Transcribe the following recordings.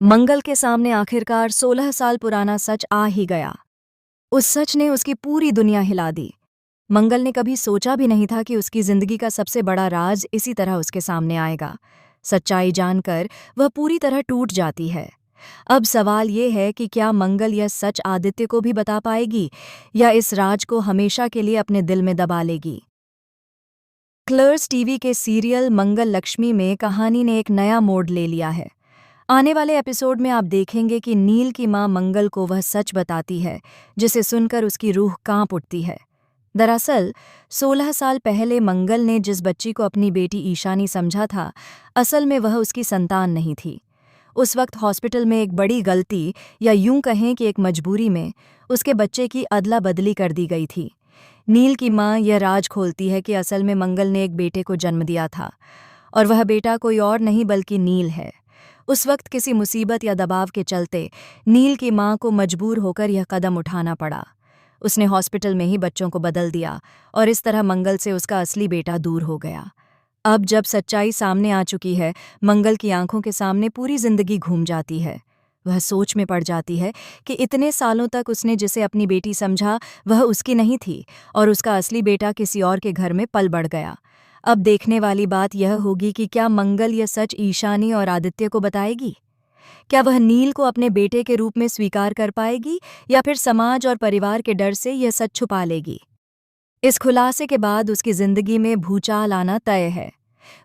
मंगल के सामने आखिरकार 16 साल पुराना सच आ ही गया। उस सच ने उसकी पूरी दुनिया हिला दी। मंगल ने कभी सोचा भी नहीं था कि उसकी जिंदगी का सबसे बड़ा राज इसी तरह उसके सामने आएगा। सच्चाई जानकर वह पूरी तरह टूट जाती है। अब सवाल ये है कि क्या मंगल यह सच आदित्य को भी बता पाएगी या इस राज को हमेशा के लिए अपने दिल में दबा लेगी। क्लर्स टीवी के सीरियल मंगल लक्ष्मी में कहानी ने एक नया मोड़ ले लिया है। आने वाले एपिसोड में आप देखेंगे कि नील की मां मंगल को वह सच बताती है जिसे सुनकर उसकी रूह कांप उठती है। दरअसल 16 साल पहले मंगल ने जिस बच्ची को अपनी बेटी ईशानी समझा था, असल में वह उसकी संतान नहीं थी। उस वक्त हॉस्पिटल में एक बड़ी गलती या यूं कहें कि एक मजबूरी में उसके बच्चे की अदला बदली कर दी गई थी। नील की मां यह राज खोलती है कि असल में मंगल ने एक बेटे को जन्म दिया था और वह बेटा कोई और नहीं बल्कि नील है। उस वक्त किसी मुसीबत या दबाव के चलते नील की मां को मजबूर होकर यह कदम उठाना पड़ा। उसने हॉस्पिटल में ही बच्चों को बदल दिया और इस तरह मंगल से उसका असली बेटा दूर हो गया। अब जब सच्चाई सामने आ चुकी है, मंगल की आंखों के सामने पूरी जिंदगी घूम जाती है। वह सोच में पड़ जाती है कि इतने सालों तक उसने जिसे अपनी बेटी समझा वह उसकी नहीं थी और उसका असली बेटा किसी और के घर में पल बढ़ गया। अब देखने वाली बात यह होगी कि क्या मंगल यह सच ईशानी और आदित्य को बताएगी। क्या वह नील को अपने बेटे के रूप में स्वीकार कर पाएगी या फिर समाज और परिवार के डर से यह सच छुपा लेगी। इस खुलासे के बाद उसकी जिंदगी में भूचाल आना तय है।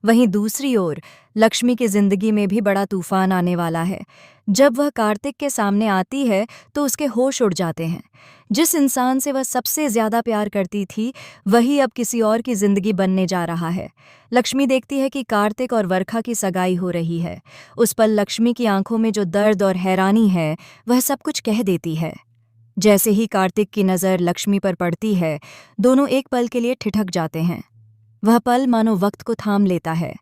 वहीं दूसरी ओर लक्ष्मी की जिंदगी में भी बड़ा तूफान आने वाला है। जब वह कार्तिक के सामने आती है तो उसके होश उड़ जाते हैं। जिस इंसान से वह सबसे ज्यादा प्यार करती थी वही अब किसी और की जिंदगी बनने जा रहा है। लक्ष्मी देखती है कि कार्तिक और वर्षा की सगाई हो रही है। उस पल लक्ष्मी की आंखों में जो दर्द और हैरानी है वह सब कुछ कह देती है। जैसे ही कार्तिक की नज़र लक्ष्मी पर पड़ती है, दोनों एक पल के लिए ठिठक जाते हैं। वह पल मानो वक्त को थाम लेता है।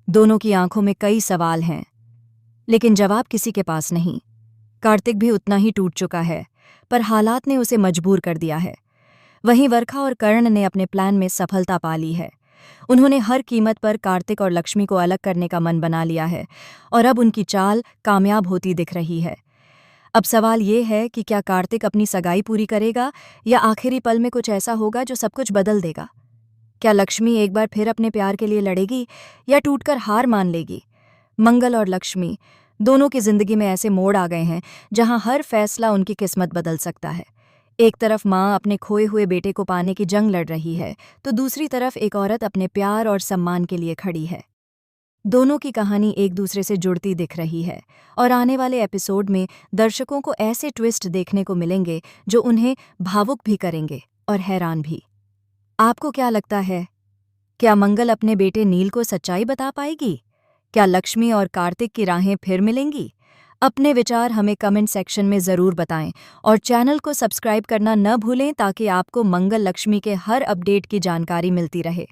दोनों की आंखों में कई सवाल हैं, लेकिन जवाब किसी के पास नहीं। कार्तिक भी उतना ही टूट चुका है, पर हालात ने उसे मजबूर कर दिया है। वहीं वर्षा और कर्ण ने अपने प्लान में सफलता पा ली है। उन्होंने हर कीमत पर कार्तिक और लक्ष्मी को अलग करने का मन बना लिया है और अब उनकी चाल कामयाब होती दिख रही है। अब सवाल ये है कि क्या कार्तिक अपनी सगाई पूरी करेगा या आखिरी पल में कुछ ऐसा होगा जो सब कुछ बदल देगा। क्या लक्ष्मी एक बार फिर अपने प्यार के लिए लड़ेगी या टूटकर हार मान लेगी। मंगल और लक्ष्मी दोनों की जिंदगी में ऐसे मोड़ आ गए हैं जहां हर फैसला उनकी किस्मत बदल सकता है। एक तरफ माँ अपने खोए हुए बेटे को पाने की जंग लड़ रही है तो दूसरी तरफ एक औरत अपने प्यार और सम्मान के लिए खड़ी है। दोनों की कहानी एक दूसरे से जुड़ती दिख रही है और आने वाले एपिसोड में दर्शकों को ऐसे ट्विस्ट देखने को मिलेंगे जो उन्हें भावुक भी करेंगे और हैरान भी। आपको क्या लगता है, क्या मंगल अपने बेटे नील को सच्चाई बता पाएगी? क्या लक्ष्मी और कार्तिक की राहें फिर मिलेंगी? अपने विचार हमें कमेंट सेक्शन में ज़रूर बताएं और चैनल को सब्सक्राइब करना न भूलें ताकि आपको मंगल लक्ष्मी के हर अपडेट की जानकारी मिलती रहे।